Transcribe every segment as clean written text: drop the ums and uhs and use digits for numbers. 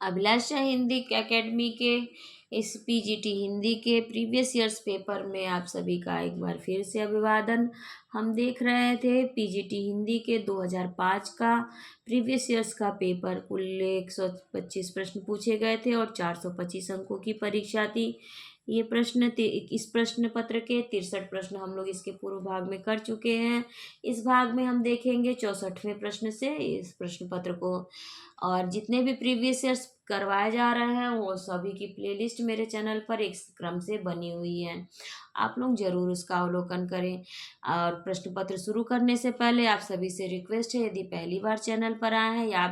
अभिलाषा Hindi academy के इस PGT Hindi के प्रीवियस ईयर्स पेपर में आप सभी का एक बार फिर से अभिवादन। हम देख रहे थे पीजीटी हिंदी के 2005 का प्रीवियस ईयर्स का पेपर। कुल 125 प्रश्न पूछे गए थे और 425 अंकों की परीक्षा थी। ये इस प्रश्न पत्र के 63 प्रश्न हम लोग इसके पूर्व भाग में कर चुके हैं। इस भाग में हम देखेंगे 64वें प्रश्न से इस प्रश्न पत्र को। और जितने भी प्रीवियस ईयर्स करवाए जा रहे हैं वो सभी की प्लेलिस्ट मेरे चैनल पर एक क्रम से बनी हुई है। आप लोग जरूर उसका अवलोकन करें। और प्रश्न पत्र शुरू करने से पहले आप सभी से रिक्वेस्ट है, यदि पहली बार चैनल पर आए हैं या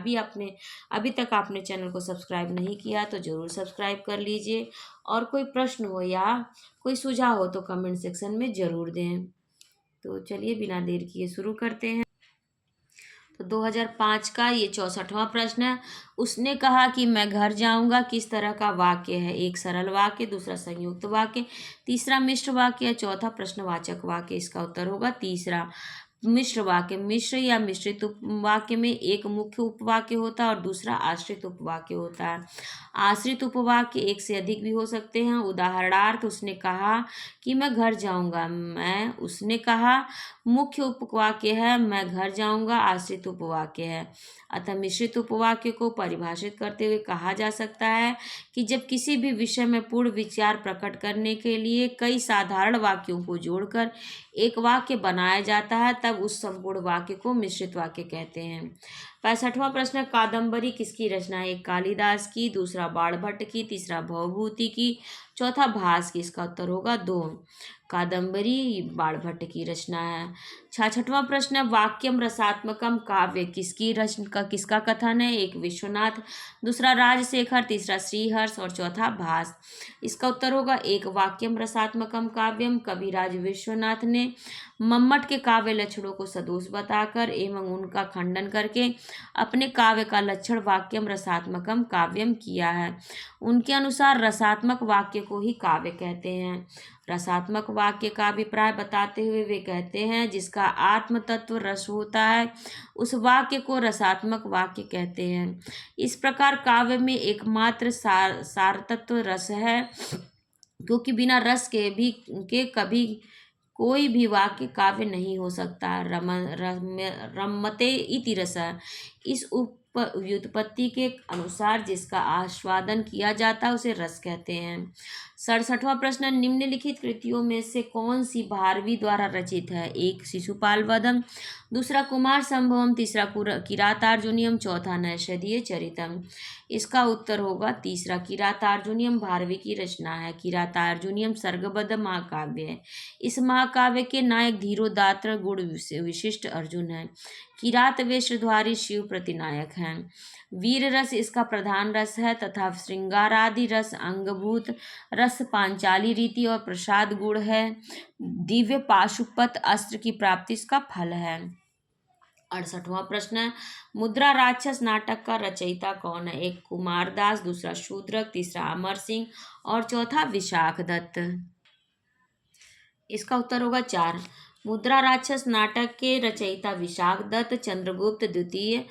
अभी तक आपने चैनल को सब्सक्राइब नहीं किया तो ज़रूर सब्सक्राइब कर लीजिए। और कोई प्रश्न हो या कोई सुझाव हो तो कमेंट सेक्शन में ज़रूर दें। तो चलिए बिना देर किए शुरू करते हैं। तो 2005 का ये 64वां प्रश्न है। उसने कहा कि मैं घर जाऊंगा किस तरह का वाक्य है? एक सरल वाक्य, दूसरा संयुक्त वाक्य, तीसरा मिश्र वाक्य, चौथा प्रश्नवाचक वाक्य। इसका उत्तर होगा तीसरा मिश्र वाक्य। मिश्र या मिश्रित उपवाक्य में एक मुख्य उपवाक्य होता है और दूसरा आश्रित उपवाक्य होता है। आश्रित उपवाक्य एक से अधिक भी हो सकते हैं। उदाहरणार्थ, उसने कहा कि मैं घर जाऊंगा। उसने कहा मुख्य उपवाक्य है, मैं घर जाऊंगा आश्रित उपवाक्य है। अतः मिश्रित उपवाक्य को परिभाषित करते हुए कहा जा सकता है कि जब किसी भी विषय में पूर्ण विचार प्रकट करने के लिए कई साधारण वाक्यों को जोड़कर एक वाक्य बनाया जाता है तब उस संपूर्ण वाक्य को मिश्रित वाक्य कहते हैं। 65वां प्रश्न, कादम्बरी किसकी रचना है? एक कालिदास की, दूसरा बाणभट्ट की, तीसरा भवभूति की, चौथा भास की। इसका उत्तर होगा दो, कादम्बरी बाणभट्ट की रचना है। 66वां प्रश्न, वाक्यम रसात्मकम काव्य किसका कथन है? एक विश्वनाथ, दूसरा राजशेखर, तीसरा श्रीहर्ष और चौथा भास। इसका उत्तर होगा एक, वाक्यम रसात्मकम काव्यम कविराज विश्वनाथ ने मम्मट के काव्य लक्षणों को सदोष बताकर एवं उनका खंडन करके अपने काव्य का लक्षण वाक्यम रसात्मकम काव्यम किया है। उनके अनुसार रसात्मक वाक्य को ही काव्य कहते हैं। रसात्मक वाक्य का अभिप्राय बताते हुए वे कहते हैं जिसका आत्म तत्व रस होता है उस वाक्य को रसात्मक वाक्य कहते हैं। इस प्रकार काव्य में एकमात्र सार तत्व रस है, क्योंकि बिना रस के कभी कोई भी वाक्य काव्य नहीं हो सकता। रमते इति रसः, इस व्युत्पत्ति के अनुसार जिसका आस्वादन किया जाता है उसे रस कहते हैं। 67वां प्रश्न, निम्नलिखित कृतियों में से कौन सी भारवी द्वारा रचित है? एक शिशुपाल वधम, दूसरा कुमार संभवम, तीसरा किरातार्जुनीयम, चौथा नैषधीय चरितम। इसका उत्तर होगा तीसरा, किरातार्जुनीयम भारवी की रचना है। किरातार्जुनीयम सर्गबद्ध महाकाव्य है। इस महाकाव्य के नायक धीरोदात्त गुण विशिष्ट अर्जुन है। किरात वेशधारी शिव प्रतिनायक हैं। वीर रस इसका प्रधान रस है तथा श्रृंगारादि रस अंगभूत रस पांचाली रीति और प्रसाद गुण है। दिव्य पाशुपत अस्त्र की प्राप्ति इसका फल है। 68वां प्रश्न है, मुद्रा राक्षस नाटक का रचयिता कौन है? एक कुमारदास, दूसरा शूद्रक, तीसरा अमर सिंह और चौथा विशाख दत्त। इसका उत्तर होगा चार, मुद्रा राक्षस नाटक के रचयिता विशाख दत्त चंद्रगुप्त द्वितीय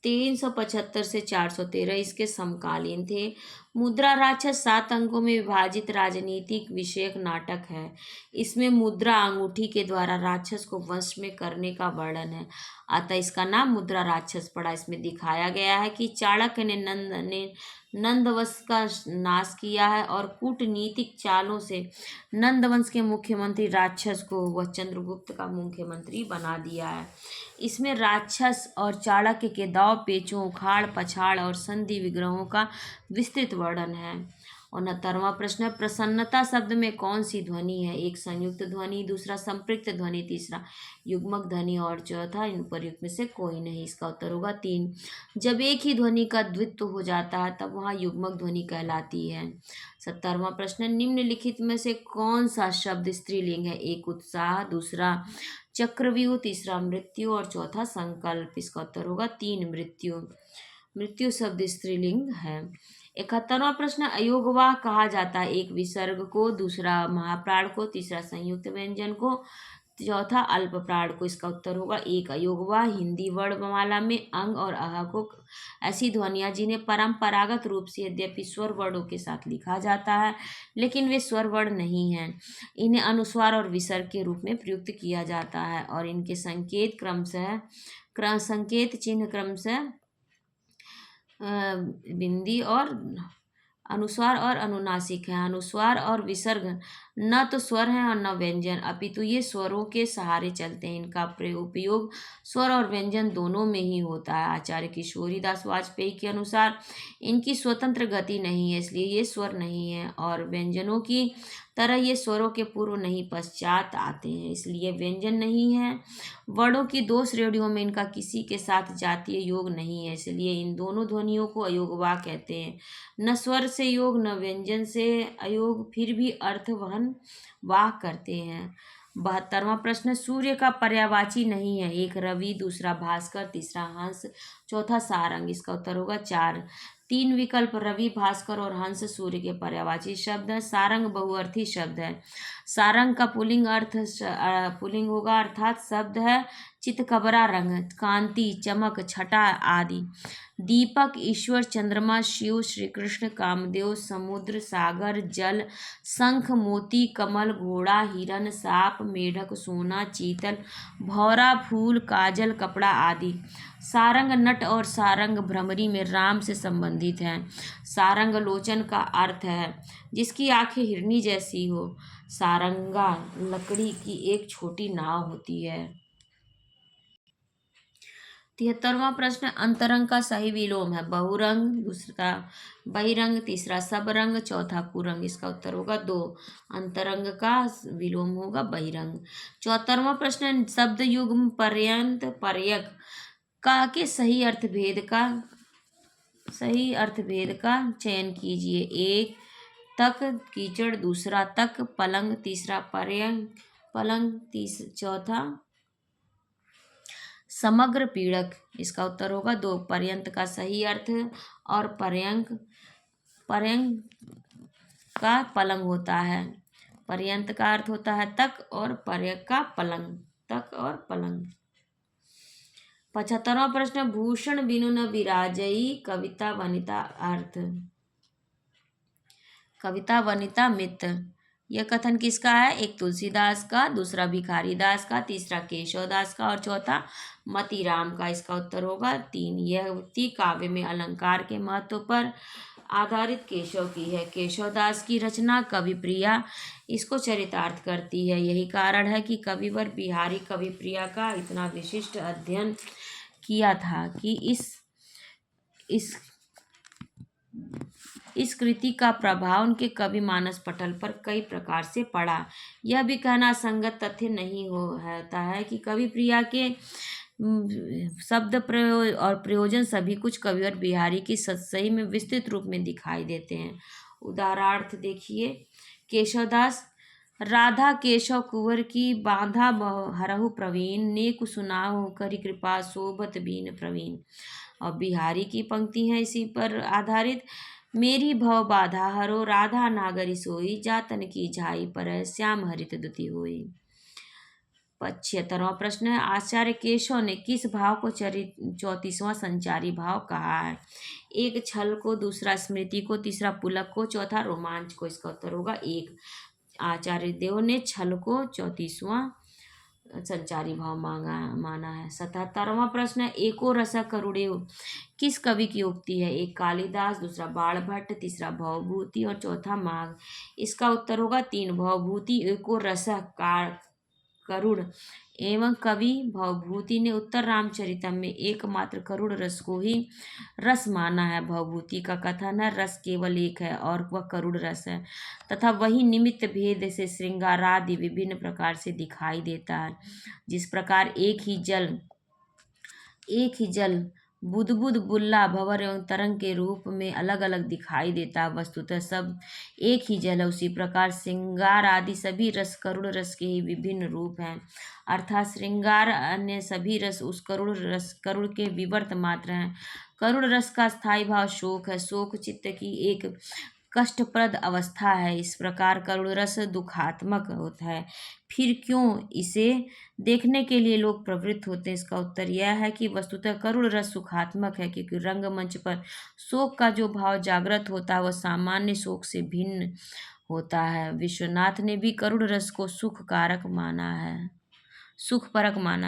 375 से 413 इसके समकालीन थे। मुद्रा राक्षस 7 अंकों में विभाजित राजनीतिक विषयक नाटक है। इसमें मुद्रा अंगूठी के द्वारा राक्षस को वश में करने का वर्णन है, अतः इसका नाम मुद्रा राक्षस पड़ा। इसमें दिखाया गया है कि चाणक्य ने नंदवंश का नाश किया है और कूटनीतिक चालों से नंदवंश के मुख्यमंत्री राक्षस को वह चंद्रगुप्त का मुख्यमंत्री बना दिया है। इसमें राक्षस और चाणक्य के दाव पेचों, उखाड़ पछाड़ और संधि विग्रहों का विस्तृत वर्णन है। 69वां प्रश्न, प्रसन्नता शब्द में कौन सी ध्वनि है? एक संयुक्त ध्वनि, दूसरा संपृक्त ध्वनि, तीसरा युग्मक ध्वनि और चौथा इन उपर्युक्त में से कोई नहीं। इसका उत्तर होगा 3। जब एक ही ध्वनि का द्वित्व हो जाता है तब वहाँ युग्मक ध्वनि कहलाती है। 70वां प्रश्न, निम्नलिखित में से कौन सा शब्द स्त्रीलिंग है? एक उत्साह, दूसरा चक्रव्यूह, तीसरा मृत्यु और चौथा संकल्प। इसका उत्तर होगा 3 मृत्यु। मृत्यु शब्द स्त्रीलिंग है। 71वां प्रश्न, अयोगवाह कहा जाता है एक विसर्ग को, दूसरा महाप्राण को, तीसरा संयुक्त व्यंजन को, चौथा अल्प प्राण को, इसका उत्तर होगा एक। अयोगवा हिंदी वर्णमाला में अंग और अह को ऐसी ध्वनियाँ जिन्हें परंपरागत रूप से यद्यपि स्वर वर्णों के साथ लिखा जाता है लेकिन वे स्वर वर्ण नहीं हैं। इन्हें अनुस्वार और विसर्ग के रूप में प्रयुक्त किया जाता है और इनके संकेत चिन्ह क्रमशः बिंदी और अनुस्वार और अनुनासिक है। अनुस्वार और विसर्ग न तो स्वर है और न व्यंजन, अपितु ये स्वरों के सहारे चलते हैं। इनका उपयोग स्वर और व्यंजन दोनों में ही होता है। आचार्य किशोरी दास वाजपेयी के अनुसार इनकी स्वतंत्र गति नहीं है, इसलिए ये स्वर नहीं है, और व्यंजनों की तरह ये स्वरों के पूर्व नहीं पश्चात आते हैं, इसलिए व्यंजन नहीं है। वर्णों की दो श्रेणियों में इनका किसी के साथ जातीय योग नहीं है, इसलिए इन दोनों ध्वनियों को अयोगवा कहते हैं। न स्वर से योग न व्यंजन से अयोग, फिर भी अर्थ वहन वाह करते हैं। 72वां प्रश्न, सूर्य का पर्यायवाची नहीं है। एक रवि, दूसरा भास्कर, तीसरा हंस, चौथा सारंग, इसका उत्तर होगा 4। 3 विकल्प रवि, भास्कर और हंस सूर्य के पर्यायवाची शब्द है। सारंग बहुअर्थी शब्द है। सारंग का पुल्लिंग होगा अर्थात शब्द है चितकबरा, रंग, कांति, चमक, छटा आदि। दीपक, ईश्वर, चंद्रमा, शिव, श्री कृष्ण, कामदेव, समुद्र, सागर, जल, शंख, मोती, कमल, घोड़ा, हिरन, सांप, मेढक, सोना, चीतल, भौरा, फूल, काजल, कपड़ा आदि। सारंग नट और सारंग भ्रमरी में राम से संबंधित हैं। सारंग लोचन का अर्थ है जिसकी आंखें हिरनी जैसी हो। सारंगा लकड़ी की एक छोटी नाव होती है। 73वां प्रश्न, अंतरंग का सही विलोम है। बहुरंग, दूसरा बहिरंग, तीसरा सबरंग, चौथा कुरंग, इसका उत्तर होगा 2। अंतरंग का विलोम होगा बहिरंग। 74वां प्रश्न, शब्द युग्म पर्यंत पर्यक का के सही अर्थभेद का चयन कीजिए। 1 तक कीचड़, दूसरा तक पलंग, तीसरा पर्यंक पलंग, चौथा समग्र पीड़क, इसका उत्तर होगा 2। पर्यंत का सही अर्थ और पर्यंक का पलंग होता है। पर्यंत का अर्थ होता है तक और पर्यक का पलंग, तक और पलंग। 75वां प्रश्न, भूषण बिनु न विराजई कविता वनिता अर्थ। कविता वनिता मित्र, यह कथन किसका है? एक तुलसीदास का, दूसरा भिखारी दास का, तीसरा केशव दास का और चौथा मतीराम का, इसका उत्तर होगा 3। यह उक्ति काव्य में अलंकार के महत्व पर आधारित केशव की है। केशव दास की रचना कविप्रिया इसको चरितार्थ करती है। यही कारण है कि कविवर बिहारी कविप्रिया का इतना विशिष्ट अध्ययन किया था कि इस कृति का प्रभाव उनके कवि मानस पटल पर कई प्रकार से पड़ा। यह भी कहना संगत तथ्य नहीं होता है कि कविप्रिया के शब्द प्रयोग और प्रयोजन सभी कुछ कविवर बिहारी की सही में विस्तृत रूप में दिखाई देते हैं। उदाहरणार्थ देखिए, केशवदास, राधा केशव कुंवर की बांधा हरहु प्रवीण, नेक सुनाहु करि कृपा सोबत बीन प्रवीण। और बिहारी की पंक्ति है इसी पर आधारित, मेरी भव बाधा हरो राधा नागरी सोई, जातन की झाई पर श्याम हरित दुति होई। 75वां प्रश्न है, आचार्य केशव ने किस भाव को 34वां संचारी भाव कहा है? 1 छल को, दूसरा स्मृति को, तीसरा पुलक को, चौथा रोमांच को, इसका उत्तर होगा 1। आचार्य देव ने छल को 34वां संचारी भाव माना है। 77वां प्रश्न है, एको रस करुणेव किस कवि की उक्ति है? 1 कालिदास, दूसरा बाणभट्ट, तीसरा भवभूति और चौथा माघ, इसका उत्तर होगा 3। भवभूति एको रस करुण एवं कवि भवभूति ने उत्तर रामचरितम में एकमात्र करुण रस को ही रस माना है। भवभूति का कथन है रस केवल एक है और वह करुण रस है तथा वही निमित्त भेद से श्रृंगारादि विभिन्न प्रकार से दिखाई देता है। जिस प्रकार एक ही जल बुदबुद, बुल्ला, भंवर एवं तरंग के रूप में अलग अलग दिखाई देता है, वस्तुतः सब एक ही जल है, उसी प्रकार श्रृंगार आदि सभी रस करुण रस के ही विभिन्न रूप हैं। अर्थात श्रृंगार अन्य सभी रस उस करुण के विवर्त मात्र हैं। करुण रस का स्थायी भाव शोक है। शोक चित्त की एक कष्टप्रद अवस्था है। इस प्रकार करुण रस दुखात्मक होता है। फिर क्यों इसे देखने के लिए लोग प्रवृत्त होते हैं? इसका उत्तर यह है कि वस्तुतः करुण रस सुखात्मक है, क्योंकि रंगमंच पर शोक का जो भाव जागृत होता है वह सामान्य शोक से भिन्न होता है। विश्वनाथ ने भी करुण रस को सुखपरक माना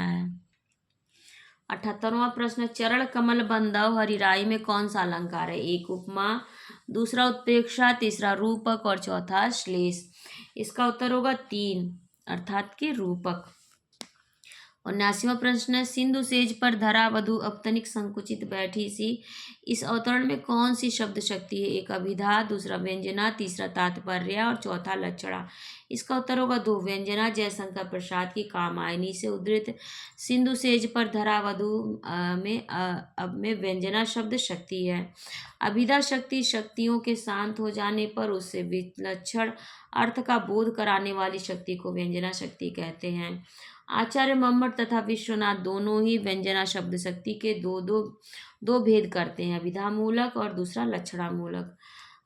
है। 78वां प्रश्न, चरण कमल बंधव हरिराई में कौन सा अलंकार है? एक उपमा, दूसरा उत्प्रेक्षा, तीसरा रूपक और चौथा श्लेष। इसका उत्तर होगा 3 अर्थात के रूपक। 79वां प्रश्न है, सिंधु सेज पर धरा वधु अपतनिक संकुचित बैठी सी, इस अवतरण में कौन सी शब्द शक्ति है? एक अभिधा, दूसरा व्यंजना, तीसरा तात्पर्य और चौथा लक्षणा। इसका उत्तर होगा 2 व्यंजना। जयशंकर प्रसाद की कामायनी से उद्धृत सिंधु सेज पर धरा वधु में व्यंजना शब्द शक्ति है। अभिधा शक्ति शक्तियों के शांत हो जाने पर उससे विलक्षण अर्थ का बोध कराने वाली शक्ति को व्यंजना शक्ति कहते हैं। आचार्य मम्मट तथा विश्वनाथ दोनों ही व्यंजना शब्द शक्ति के दो भेद करते हैं, अभिधामूलक और दूसरा लक्षणामूलक।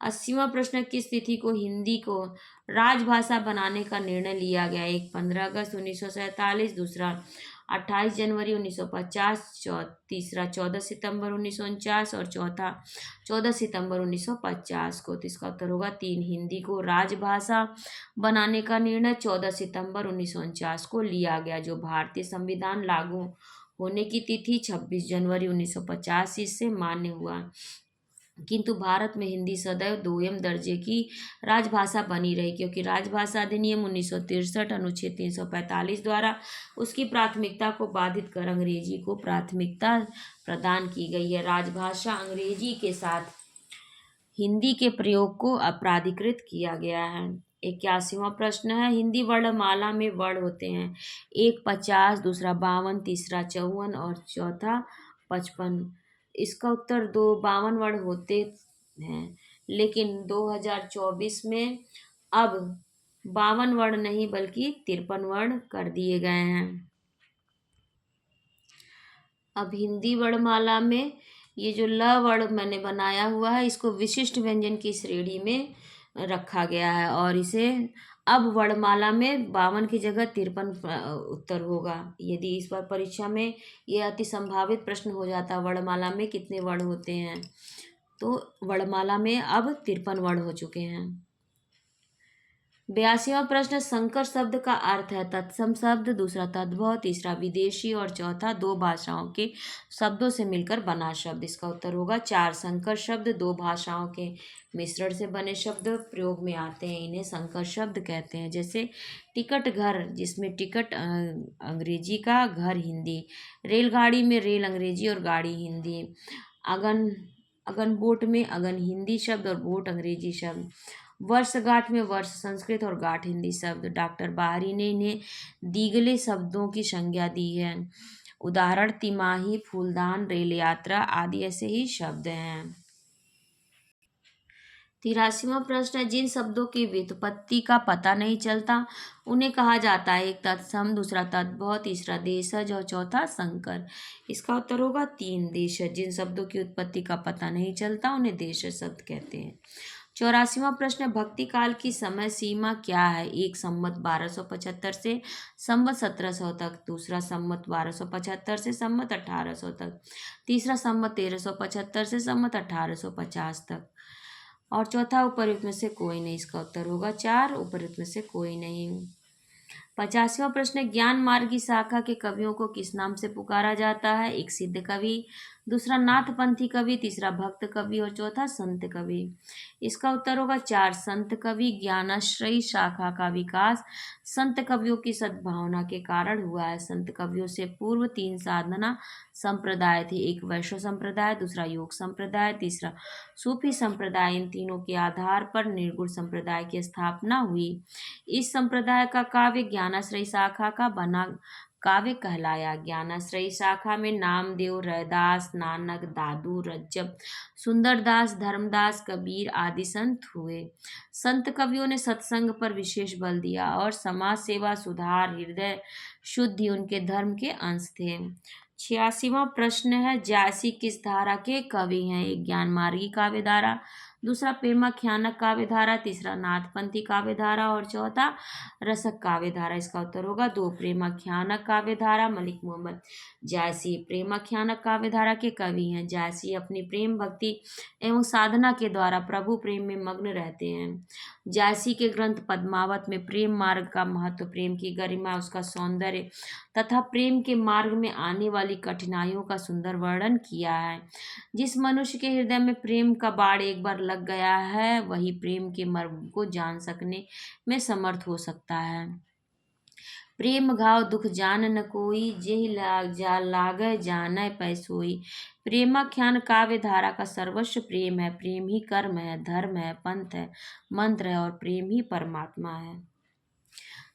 80वां प्रश्न, किस तिथि को हिंदी को राजभाषा बनाने का निर्णय लिया गया? एक 15 अगस्त 1947, दूसरा 28 जनवरी 1950, तीसरा 14 सितंबर 1949 और चौथा 14 सितंबर 1950 को। तो इसका उत्तर होगा 3। हिंदी को राजभाषा बनाने का निर्णय 14 सितंबर 1949 को लिया गया, जो भारतीय संविधान लागू होने की तिथि 26 जनवरी 1950 से मान्य हुआ। किंतु भारत में हिंदी सदैव 2 दर्जे की राजभाषा बनी रही, क्योंकि राजभाषा अधिनियम 1963 अनुच्छेद 345 द्वारा उसकी प्राथमिकता को बाधित कर अंग्रेजी को प्राथमिकता प्रदान की गई है। राजभाषा अंग्रेजी के साथ हिंदी के प्रयोग को अपराधीकृत किया गया है। 81वां प्रश्न है, हिंदी वर्णमाला में वर्ण होते हैं? एक 50, दूसरा 52, तीसरा 54 और चौथा 55। इसका उत्तर 52 वर्ण होते हैं, लेकिन 2024 में अब 52 वर्ण नहीं बल्कि 53 वर्ण कर दिए गए हैं। अब हिंदी वर्णमाला में ये जो ल वर्ण मैंने बनाया हुआ है, इसको विशिष्ट व्यंजन की श्रेणी में रखा गया है, और इसे अब वर्णमाला में 52 की जगह 53 उत्तर होगा। यदि इस बार परीक्षा में ये अति संभावित प्रश्न हो जाता, वर्णमाला में कितने वर्ण होते हैं, तो वर्णमाला में अब 53 वर्ण हो चुके हैं। 82वां प्रश्न, संकर शब्द का अर्थ है? तत्सम शब्द, दूसरा तद्भव, तीसरा विदेशी और चौथा 2 भाषाओं के शब्दों से मिलकर बना शब्द। इसका उत्तर होगा 4। संकर शब्द 2 भाषाओं के मिश्रण से बने शब्द प्रयोग में आते हैं, इन्हें संकर शब्द कहते हैं। जैसे टिकट घर, जिसमें टिकट अंग्रेजी का, घर हिंदी। रेलगाड़ी में रेल अंग्रेजी और गाड़ी हिंदी। अगन बोट में अगन हिंदी शब्द और बोट अंग्रेजी शब्द। वर्षगांठ में वर्ष संस्कृत और गांठ हिंदी शब्द। डॉक्टर बाहरी ने इन्हें दीगले शब्दों की संज्ञा दी है। उदाहरण तिमाही, फूलदान, रेल यात्रा आदि ऐसे ही शब्द हैं। 83वां प्रश्न है, जिन शब्दों की व्युत्पत्ति का पता नहीं चलता उन्हें कहा जाता है? एक तत्सम, दूसरा तद्भव, तीसरा देशज और चौथा संकर। इसका उत्तर होगा 3 देशज। जिन शब्दों की उत्पत्ति का पता नहीं चलता उन्हें देशज शब्द कहते हैं। 84वां प्रश्न, भक्ति काल की समय सीमा क्या है? एक संवत 1275 से संवत 1700 तक, दूसरा संवत 1275 से संवत 1800 तक, तीसरा संवत 1375 से संवत 1850 तक, और चौथा उपयुक्त में से कोई नहीं। इसका उत्तर होगा 4, उपयुक्त में से कोई नहीं। 85वां प्रश्न, ज्ञान मार्ग की शाखा के कवियों को किस नाम से पुकारा जाता है? एक सिद्ध कवि, दूसरा नाथपंथी कवि, तीसरा भक्त कवि और चौथा संत कवि। इसका उत्तर होगा 4, संत कवि। ज्ञानाश्रयी शाखा का विकास संत कवियों की सद्भावना के कारण हुआ है। संत कवियों से पूर्व 3 साधना संप्रदाय थे, एक वैष्णव संप्रदाय, दूसरा योग संप्रदाय, तीसरा सूफी संप्रदाय। इन तीनों के आधार पर निर्गुण संप्रदाय की स्थापना हुई। इस संप्रदाय का काव्य ज्ञानाश्रयी शाखा का बना काव्य कहलाया। ज्ञानाश्रयी शाखा में नामदेव, रैदास, नानक, दादू, रज्जब, सुंदरदास, धर्मदास, कबीर आदि संत हुए। संत कवियों ने सत्संग पर विशेष बल दिया और समाज सेवा, सुधार, हृदय शुद्धि उनके धर्म के अंश थे। 86वां प्रश्न है, जायसी किस धारा के कवि हैं? एक ज्ञान मार्गी काव्य धारा, दूसरा प्रेमाख्यानक काव्यधारा, तीसरा नाथपंथी काव्यधारा और चौथा रसक काव्यधारा। इसका उत्तर होगा 2 प्रेमाख्यानक काव्यधारा। मलिक मोहम्मद जायसी प्रेमाख्यानक काव्यधारा के कवि हैं। जायसी अपनी प्रेम भक्ति एवं साधना के द्वारा प्रभु प्रेम में मग्न रहते हैं। जायसी के ग्रंथ पद्मावत में प्रेम मार्ग का महत्व, प्रेम की गरिमा, उसका सौंदर्य तथा प्रेम के मार्ग में आने वाली कठिनाइयों का सुंदर वर्णन किया है। जिस मनुष्य के हृदय में प्रेम का बाण एक बार लग गया है वही प्रेम के मर्म को जान सकने में समर्थ हो सकता है। प्रेम घाव दुख जान न कोई, जेहि लागै जानय पै सोई। प्रेमाख्यान काव्य धारा का सर्वस्व प्रेम है। प्रेम ही कर्म है, धर्म है, पंथ है, मंत्र है और प्रेम ही परमात्मा है।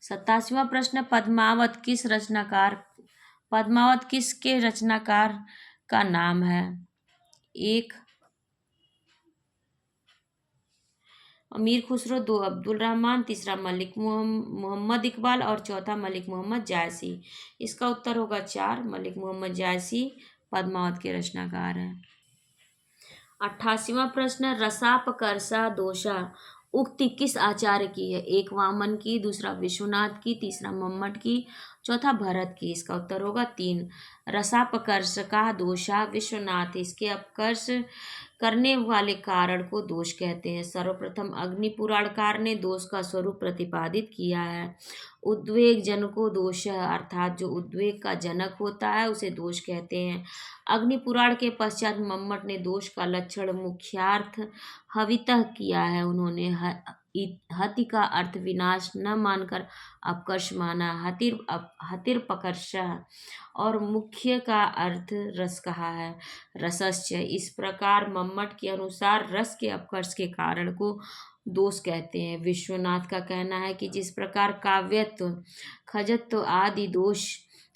87वां प्रश्न, पद्मावत किसके रचनाकार का नाम है? 1 अमीर खुसरो, 2 अब्दुल रहमान, तीसरा मलिक मोहम्मद इकबाल और चौथा मलिक मोहम्मद जायसी। इसका उत्तर होगा 4 मलिक मोहम्मद जायसी पद्मावत के रचनाकार हैं। 88वां प्रश्न, रसापकर्षा दोषा उक्ति किस आचार्य की है? 1 वामन की, दूसरा विश्वनाथ की, तीसरा मम्मट की, चौथा भरत की। इसका उत्तर होगा 3 रसापकर्ष का दोषा विश्वनाथ। इसके अपकर्ष करने वाले कारण को दोष कहते हैं। सर्वप्रथम अग्नि पुराणकार ने दोष का स्वरूप प्रतिपादित किया है। उद्वेग जनको दोष, अर्थात जो उद्वेग का जनक होता है उसे दोष कहते हैं। अग्नि पुराण के पश्चात मम्मट ने दोष का लक्षण मुख्यार्थ हवितः किया है। उन्होंने हति का अर्थ विनाश न मानकर अपकर्ष माना। हतिर्पकर्ष और मुख्य का अर्थ रस कहा है। रसश्च, इस प्रकार मम्मट के अनुसार रस के अपकर्ष के कारण को दोष कहते हैं। विश्वनाथ का कहना है कि जिस प्रकार काव्यत्व, खजत्व आदि दोष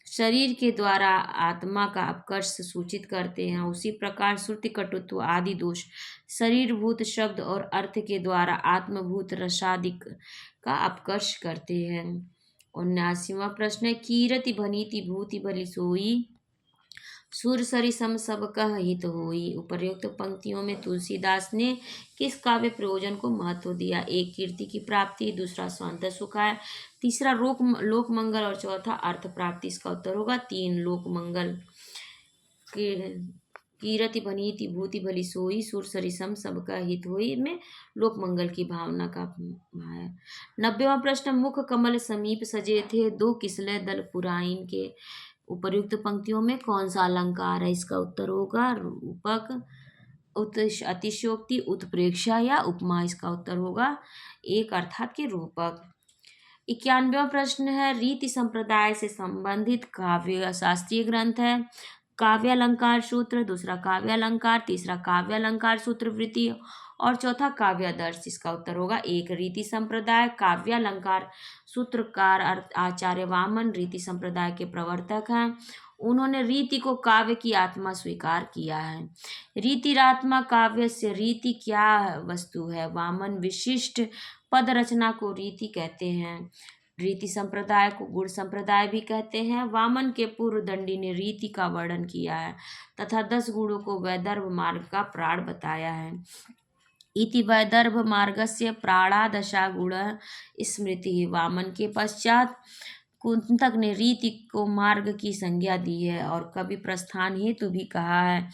शरीर के द्वारा आत्मा का अपकर्ष सूचित करते हैं, उसी प्रकार श्रुति कटुत्व आदि दोष शरीरभूत शब्द और अर्थ के द्वारा आत्मभूत रसादिक का अपकर्ष करते हैं। 79वां प्रश्न है, कीरति भनीति भूति भली सोई, सुर सरि सम सब कह हित होई। उपर्युक्त पंक्तियों में तुलसीदास ने किस काव्य प्रयोजन को महत्व दिया? 1 कीर्ति की प्राप्ति, दूसरा स्वांतः सुखाय, तीसरा लोक मंगल और चौथा अर्थ प्राप्ति। इसका उत्तर होगा 3 लोक मंगल। कीरति भनीति भूति भली सोई, सुर सरि सम सबका हित होई में लोक मंगल की भावना का है। 90वां प्रश्न, मुख कमल समीप सजे थे, 2 किसलय दल पुराइन के। उपर्युक्त पंक्तियों में कौन सा अलंकार है? इसका उत्तर होगा रूपक, अतिशयोक्ति, उत्प्रेक्षा या उपमा। इसका उत्तर होगा 1 अर्थात के रूपक। 91वां प्रश्न है, रीति संप्रदाय से संबंधित काव्य शास्त्रीय ग्रंथ है। काव्य अलंकार सूत्र, दूसरा काव्य अलंकार, तीसरा काव्य अलंकार सूत्र वृत्ति और चौथा काव्य आदर्श। इसका उत्तर होगा 1 रीति संप्रदाय। काव्य अलंकार सूत्रकार आचार्य वामन रीति संप्रदाय के प्रवर्तक हैं। उन्होंने रीति को काव्य की आत्मा स्वीकार किया है। रीतिरात्मा काव्य से रीति क्या वस्तु है? वामन विशिष्ट पद रचना को रीति कहते हैं। रीति संप्रदाय को गुण संप्रदाय भी कहते हैं। वामन के पूर्व दंडी ने रीति का वर्णन किया है तथा 10 गुणों को वैदर्भ मार्ग का प्राण बताया है। इति वैदर्भ मार्गस्य प्राणादशा गुण स्मृति। वामन के पश्चात कुंतक ने रीति को मार्ग की संज्ञा दी है और कवि प्रस्थान हेतु भी कहा है।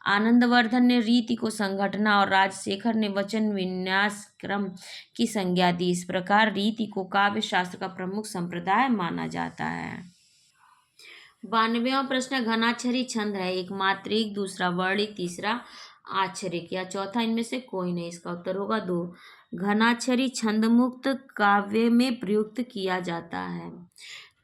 आनंदवर्धन ने रीति को संघटना और राजशेखर ने वचन विन्यास क्रम की संज्ञा दी। इस प्रकार रीति को काव्य शास्त्र का प्रमुख संप्रदाय माना जाता है। 92वां प्रश्न, घनाक्षरी छंद है। 1 मात्रिक, दूसरा वर्णिक, तीसरा आक्षरिक या चौथा इनमें से कोई नहीं। इसका उत्तर होगा 2 घनाक्षरी छंद मुक्त काव्य में प्रयुक्त किया जाता है।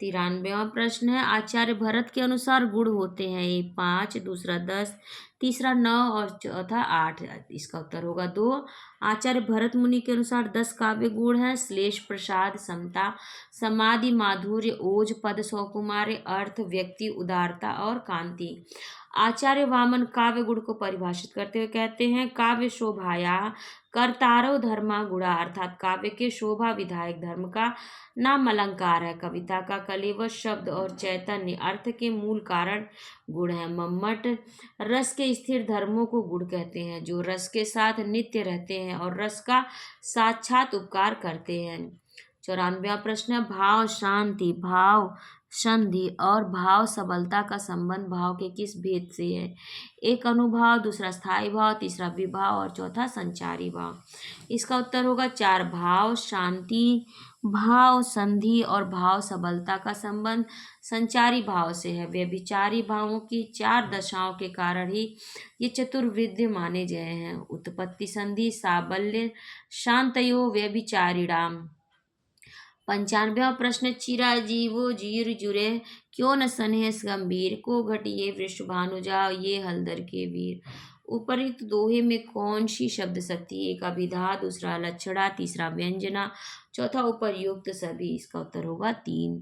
93वां प्रश्न है, आचार्य भरत के अनुसार गुण होते हैं। 1 5, दूसरा 10, तीसरा 9 और चौथा 8। इसका उत्तर होगा 2 आचार्य भरत मुनि के अनुसार 10 काव्य गुण हैं। श्लेष, प्रसाद, समता, समाधि, माधुर्य, ओज, पद, सौकुमार्य, अर्थ, व्यक्ति, उदारता और कांति। आचार्य वामन काव्य गुण को परिभाषित करते हुए कहते हैं, काव्य शोभाया कर्तारो धर्मा गुणा, अर्थात काव्य के शोभा विधायक धर्म का नाम अलंकार है। कविता का कलेवश शब्द और चैतन्य अर्थ के मूल कारण गुण है। मम्मट रस के से स्थिर धर्मों को गुण कहते हैं, जो रस के साथ नित्य रहते हैं और रस का साक्षात उपकार करते हैं। 94वां प्रश्न, भाव शांति, भाव संधि और भाव सबलता का संबंध भाव के किस भेद से है? एक अनुभाव, दूसरा स्थायी भाव, तीसरा विभाव और चौथा संचारी भाव। इसका उत्तर होगा 4। भाव शांति, भाव संधि और भाव सबलता का संबंध संचारी भाव से है। व्यभिचारी भावों की 4 दशाओं के कारण ही ये चतुर्विध माने गए हैं। उत्पत्ति, संधि, साबल्य, शांतयो व्यभिचारिणाम। 95वां प्रश्न, चिराजीवो जीर जुरे क्यों न सनेह गंभीर, को घटिए वृषभानुजा ये हलधर के वीर। उपरिक्त दोहे में कौन सी शब्द शक्ति? एक अभिधा, दूसरा लक्षणा, तीसरा व्यंजना, चौथा उपर्युक्त सभी। इसका उत्तर होगा 3।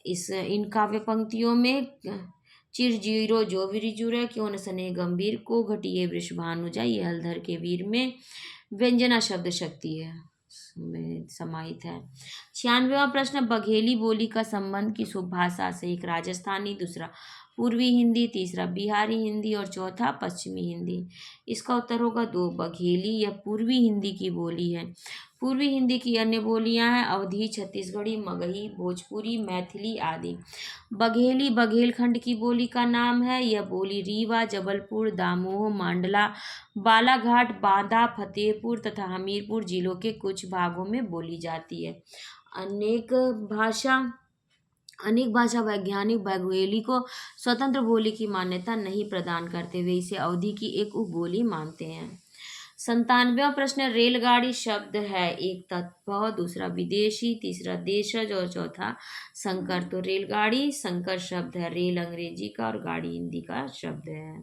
इन काव्य पंक्तियों में चिरजीरो जो विरिजुर क्यों न सने गंभीर, को घटिए वृषभानुजा ये हलधर के वीर में व्यंजना शब्द शक्ति है में समाहित है। 96वां प्रश्न, बघेली बोली का संबंध किस उपभाषा से? एक राजस्थानी, दूसरा पूर्वी हिंदी, तीसरा बिहारी हिंदी और चौथा पश्चिमी हिंदी। इसका उत्तर होगा 2। बघेली यह पूर्वी हिंदी की बोली है। पूर्वी हिंदी की अन्य बोलियां हैं अवधी, छत्तीसगढ़ी, मगही, भोजपुरी, मैथिली आदि। बघेली बघेलखंड की बोली का नाम है। यह बोली रीवा, जबलपुर, दामोह, मांडला, बालाघाट, बांदा, फतेहपुर तथा हमीरपुर जिलों के कुछ भागों में बोली जाती है। अनेक भाषा वैज्ञानिक बघेली को स्वतंत्र बोली की मान्यता नहीं प्रदान करते, वे इसे अवधि की एक उपबोली मानते हैं। 97वां प्रश्न, रेलगाड़ी शब्द है एक तत्व, दूसरा विदेशी, तीसरा देशज और चौथा संकर। तो रेलगाड़ी संकर शब्द है। रेल अंग्रेजी का और गाड़ी हिंदी का शब्द है।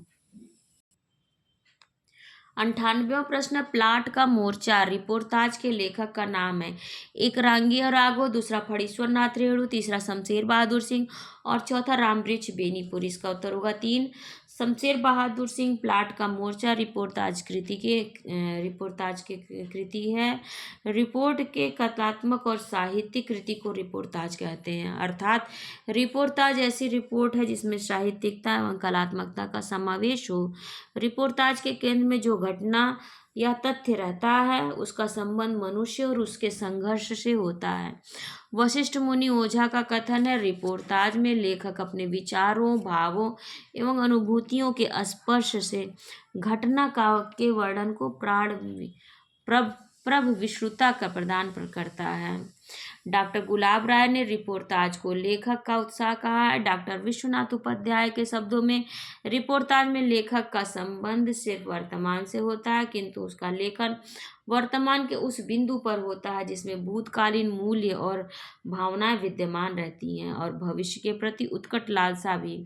98वां प्रश्न, प्लाट का मोर्चा रिपोर्ताज के लेखक का नाम है। एक रांगिया राघव, दूसरा फणीश्वर नाथ रेणु, तीसरा शमशेर बहादुर सिंह और चौथा रामवृक्ष बेनीपुर। इसका उत्तर होगा 3। शमशेर बहादुर सिंह प्लाट का मोर्चा रिपोर्ताज के कृति है। रिपोर्ट के कथात्मक और साहित्यिक कृति को रिपोर्ताज कहते हैं। अर्थात रिपोर्ताज ऐसी रिपोर्ट है जिसमें साहित्यिकता एवं कलात्मकता का समावेश हो। रिपोर्ताज के केंद्र में जो घटना या तथ्य रहता है उसका संबंध मनुष्य और उसके संघर्ष से होता है। वशिष्ठ मुनि ओझा का कथन है, रिपोर्ताज में लेखक अपने विचारों, भावों एवं अनुभूतियों के स्पर्श से घटना के वर्णन को प्रभ विश्रुता का प्रदान करता है। डॉक्टर गुलाब राय ने रिपोर्ताज को लेखक का उत्साह कहा है। डॉक्टर विश्वनाथ उपाध्याय के शब्दों में रिपोर्ताज में लेखक का संबंध सिर्फ वर्तमान से होता है, किंतु उसका लेखन वर्तमान के उस बिंदु पर होता है जिसमें भूतकालीन मूल्य और भावनाएं विद्यमान रहती हैं और भविष्य के प्रति उत्कट लालसा भी।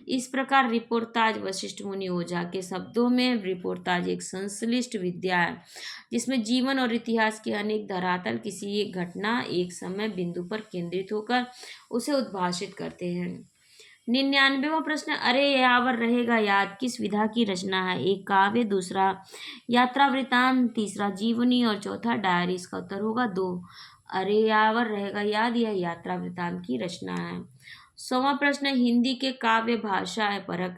इस प्रकार रिपोर्ताज वशिष्ठ मुनि ओझा के शब्दों में रिपोर्ताज एक संश्लिष्ट विद्या है जिसमें जीवन और इतिहास के अनेक धरातल किसी एक घटना, एक समय बिंदु पर केंद्रित होकर उसे उद्भाषित करते हैं। 99वां प्रश्न, अरे यावर रहेगा याद किस विधा की रचना है? एक काव्य, दूसरा यात्रा वृतांत, तीसरा जीवनी और चौथा डायरी। इसका उत्तर होगा 2। अरे यावर रहेगा याद यह यात्रा वृतांत की रचना है। 100वां प्रश्न, हिंदी के काव्य भाषा परक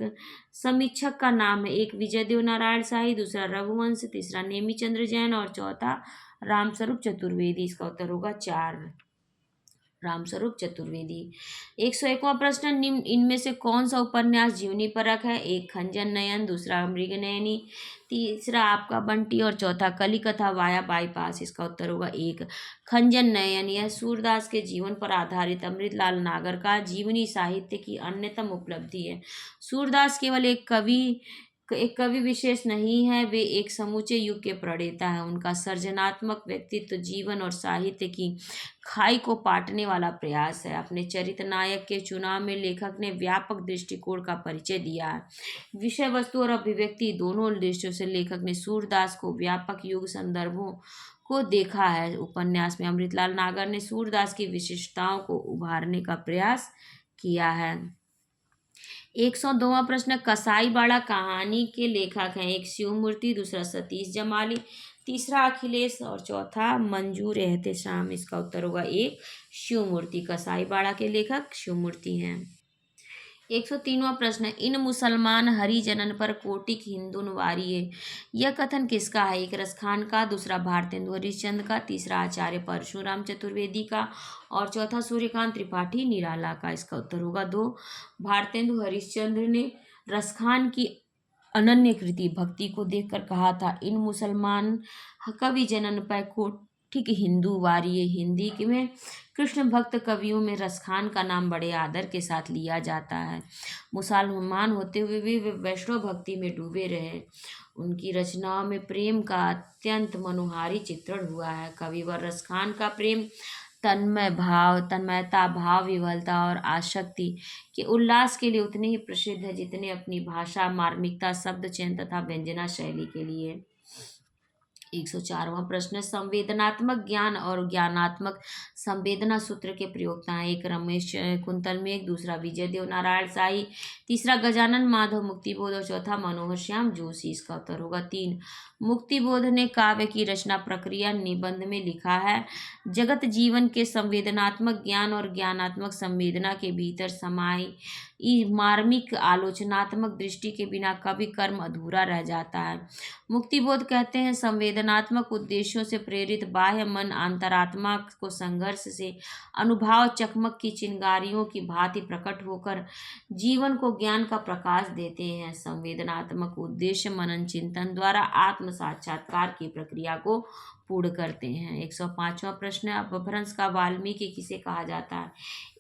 समीक्षक का नाम है। एक विजयदेव नारायण शाही, दूसरा रघुवंश, तीसरा नेमिचंद्र जैन और चौथा रामस्वरूप चतुर्वेदी। इसका उत्तर होगा 4। रामस्वरूप चतुर्वेदी। 101वां प्रश्न, निम्न इनमें से कौन सा उपन्यास जीवनी परक है? एक खंजन नयन, दूसरा मृगनयनी, तीसरा आपका बंटी और चौथा कली कथा वाया बाईपास। इसका उत्तर होगा 1। खंजन नयन यह सूरदास के जीवन पर आधारित अमृतलाल नागर का जीवनी साहित्य की अन्यतम उपलब्धि है। सूरदास केवल एक कवि विशेष नहीं है, वे एक समूचे युग के प्रणेता हैं। उनका सृजनात्मक व्यक्तित्व जीवन और साहित्य की खाई को पाटने वाला प्रयास है। अपने चरित्र नायक के चुनाव में लेखक ने व्यापक दृष्टिकोण का परिचय दिया है। विषय वस्तु और अभिव्यक्ति दोनों दृष्टियों से लेखक ने सूरदास को व्यापक युग संदर्भों को देखा है। उपन्यास में अमृतलाल नागर ने सूरदास की विशिष्टताओं को उभारने का प्रयास किया है। 102वां प्रश्न, कसाईबाड़ा कहानी के लेखक हैं। एक शिवमूर्ति, दूसरा सतीश जमाली, तीसरा अखिलेश और चौथा मंजूर एहतेशाम। इसका उत्तर होगा 1 शिवमूर्ति। कसाईबाड़ा के लेखक शिवमूर्ति हैं। 103वां प्रश्न है, इन मुसलमान हरिजनन पर कोटिक हिंदुन वारिये। यह कथन किसका है? एक रसखान का, दूसरा भारतेंदु हरिश्चंद्र का, तीसरा आचार्य परशुराम चतुर्वेदी का और चौथा सूर्यकांत त्रिपाठी निराला का। इसका उत्तर होगा दो। भारतेंदु हरिश्चंद्र ने रसखान की अनन्य कृति भक्ति को देखकर कहा था, इन मुसलमान कवि जनन पर कोटिक हिंदू वारिये। हिंदी में कृष्ण भक्त कवियों में रसखान का नाम बड़े आदर के साथ लिया जाता है। मुसलमान होते हुए भी वे वैष्णव भक्ति में डूबे रहे। उनकी रचनाओं में प्रेम का अत्यंत मनोहारी चित्रण हुआ है। कविवर रसखान का प्रेम तन्मयता, भाव विह्वलता और आसक्ति के उल्लास के लिए उतने ही प्रसिद्ध है जितने अपनी भाषा, मार्मिकता, शब्द चयन तथा व्यंजना शैली के लिए। 104वां प्रश्न है, संवेदनात्मक ज्ञान और ज्ञानात्मक संवेदना सूत्र के प्रयोक्ता हैं। एक रमेश कुंतल मेघ, दूसरा विजय देव नारायण शाही, तीसरा गजानन माधव मुक्तिबोध और चौथा मनोहर श्याम जोशी। इसका उत्तर होगा तीन। मुक्तिबोध ने काव्य की रचना प्रक्रिया निबंध में लिखा है, जगत जीवन के संवेदनात्मक ज्ञान और ज्ञानात्मक संवेदना के भीतर समाई मार्मिक आलोचनात्मक दृष्टि के बिना कवि कर्म अधूरा रह जाता है। मुक्तिबोध कहते हैं, संवेदनात्मक उद्देश्यों से प्रेरित बाह्य मन अंतरात्मा को संघर्ष से अनुभाव चकमक की चिंगारियों की भांति प्रकट होकर जीवन को ज्ञान का प्रकाश देते हैं। संवेदनात्मक उद्देश्य मनन चिंतन द्वारा आत्म साक्षात्कार की प्रक्रिया को पूर्ण करते हैं। 105वां प्रश्न है, अपभ्रंश का वाल्मीकि किसे कहा जाता है?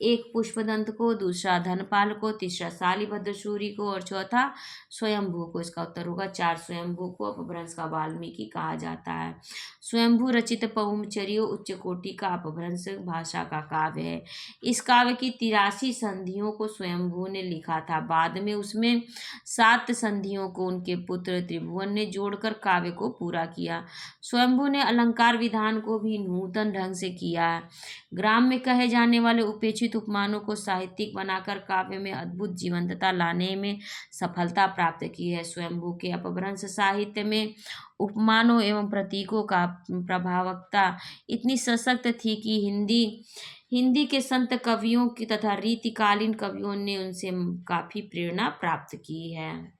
एक पुष्पदंत को, दूसरा धनपाल को, तीसरा शालिभद्र सूरि को और चौथा स्वयंभू को। इसका उत्तर होगा चार। स्वयंभू को अपभ्रंश का वाल्मीकि कहा जाता है। स्वयंभू रचित पहुमचर्यो उच्च कोटि का अपभ्रंश भाषा का काव्य है। इस काव्य की 83 संधियों को स्वयंभू ने लिखा था। बाद में उसमें 7 संधियों को उनके पुत्र त्रिभुवन ने जोड़कर काव्य को पूरा किया। स्वयंभू ने अलंकार विधान को भी नूतन ढंग से किया है। ग्राम में कहे जाने वाले उपेक्षित उपमानों को साहित्यिक बनाकर काव्य में अद्भुत जीवंतता लाने में सफलता प्राप्त की है। स्वयंभू के अपभ्रंश साहित्य में उपमानों एवं प्रतीकों का प्रभावकता इतनी सशक्त थी कि हिंदी के संत कवियों की तथा रीतिकालीन कवियों ने उनसे काफी प्रेरणा प्राप्त की है।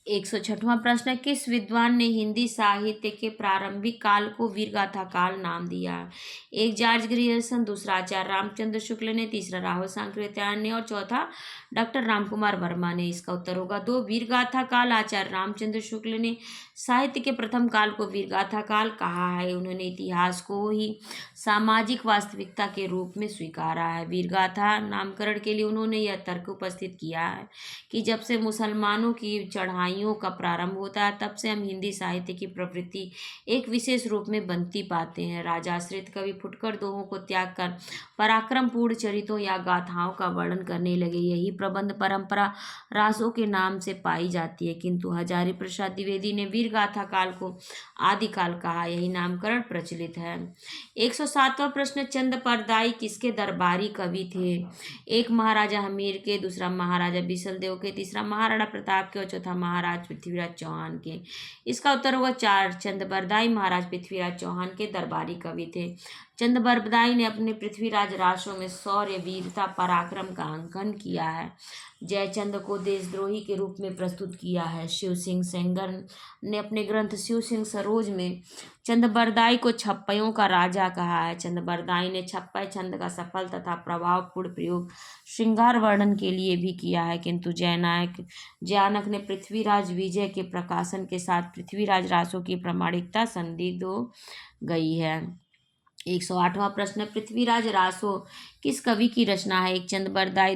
106वां प्रश्न है, किस विद्वान ने हिंदी साहित्य के प्रारंभिक काल को वीरगाथा काल नाम दिया? एक जॉर्ज ग्रियर्सन, दूसरा आचार्य रामचंद्र शुक्ल ने, तीसरा राहुल सांकृत्यायन ने और चौथा डॉक्टर रामकुमार वर्मा ने। इसका उत्तर होगा दो। वीरगाथा काल आचार्य रामचंद्र शुक्ल ने साहित्य के प्रथम काल को वीरगाथा काल कहा है। उन्होंने इतिहास को ही सामाजिक वास्तविकता के रूप में स्वीकारा है। वीरगाथा नामकरण के लिए उन्होंने यह तर्क उपस्थित किया है कि जब से मुसलमानों की चढ़ाइयों का प्रारंभ होता है तब से हम हिंदी साहित्य की प्रवृत्ति एक विशेष रूप में बनती पाते हैं। राजाश्रित कवि फुटकर दोहों को त्याग कर पराक्रमपूर्ण चरितों या गाथाओं का वर्णन करने लगे। यही प्रबंध परंपरा रासों के नाम से पाई जाती है, किंतु हजारी प्रसाद द्विवेदी ने वीरगाथा काल को आदिकाल कहा। यही नामकरण प्रचलित है। 107वां प्रश्न, चंद किसके दरबारी कवि थे? एक महाराजा हमीर के, दूसरा महाराजा बिसल देव के, तीसरा महाराणा प्रताप के और चौथा महाराज पृथ्वीराज चौहान के। इसका उत्तर होगा चार। चंद महाराज पृथ्वीराज चौहान के दरबारी कवि थे। चंद ने अपने पृथ्वीराज रासों में शौर्य, वीरता, पराक्रम का अंकन किया है। जयचंद को देशद्रोही के रूप में प्रस्तुत किया है। शिव सिंह सेंगर ने अपने ग्रंथ शिव सिंह सरोज में चंद को छप्पयों का राजा कहा है। चंद ने छप्पय छंद का सफल तथा प्रभावपूर्ण प्रयोग श्रृंगार वर्णन के लिए भी किया है, किंतु जयानक ने पृथ्वीराज विजय के प्रकाशन के साथ पृथ्वीराज रासों की प्रामाणिकता संदिग्ध हो गई है। 108वां प्रश्न, पृथ्वीराज रासो किस कवि की रचना है? एक चंद,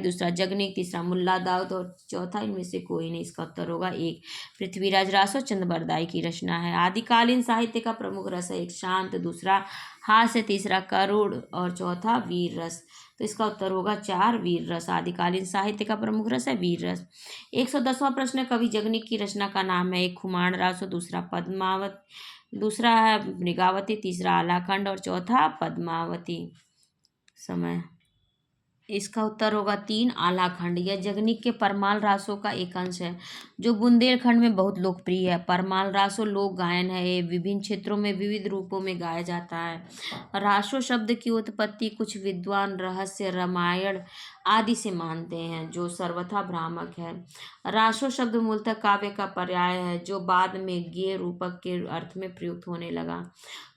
दूसरा जगनीक, तीसरा मुल्ला दाऊद और चौथा इनमें से कोई नहीं। इसका उत्तर होगा एक। पृथ्वीराज रासो चंद की रचना है। आदिकालीन साहित्य का प्रमुख रस है एक शांत, दूसरा हास्य, तीसरा करुण और चौथा वीर रस। तो इसका उत्तर होगा चार, वीर रस। आदिकालीन साहित्य का प्रमुख रस है वीर रस। 110वां प्रश्न, कवि जगनीक की रचना का नाम है? एक खुमान रासो, दूसरा पद्मावत, दूसरा है मृगावती, तीसरा आलाखंड और चौथा पद्मावती। समय। इसका उत्तर होगा तीन, आलाखंड। यह जगनीक के परमाल रासों का एक अंश है। जो बुंदेलखंड में बहुत लोकप्रिय है। परमाल रासो लोक गायन है, ये विभिन्न क्षेत्रों में विविध रूपों में गाया जाता है। रासो शब्द की उत्पत्ति कुछ विद्वान रहस्य रामायण आदि से मानते हैं, जो सर्वथा भ्रामक है। रासो शब्द मूलतः काव्य का पर्याय है, जो बाद में गेय रूपक के अर्थ में प्रयुक्त होने लगा।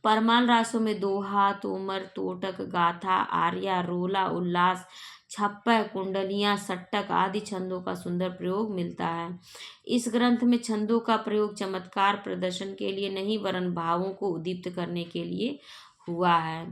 परमाल रासों में दोहा, तोमर, तोटक, गाथा, आर्या, रोला, उल्लास, छप्पय, कुंडलियां, सट्टक आदि छंदों का सुंदर प्रयोग मिलता है। इस ग्रंथ में छंदों का प्रयोग चमत्कार प्रदर्शन के लिए नहीं, वरन भावों को उद्दीप्त करने के लिए हुआ है।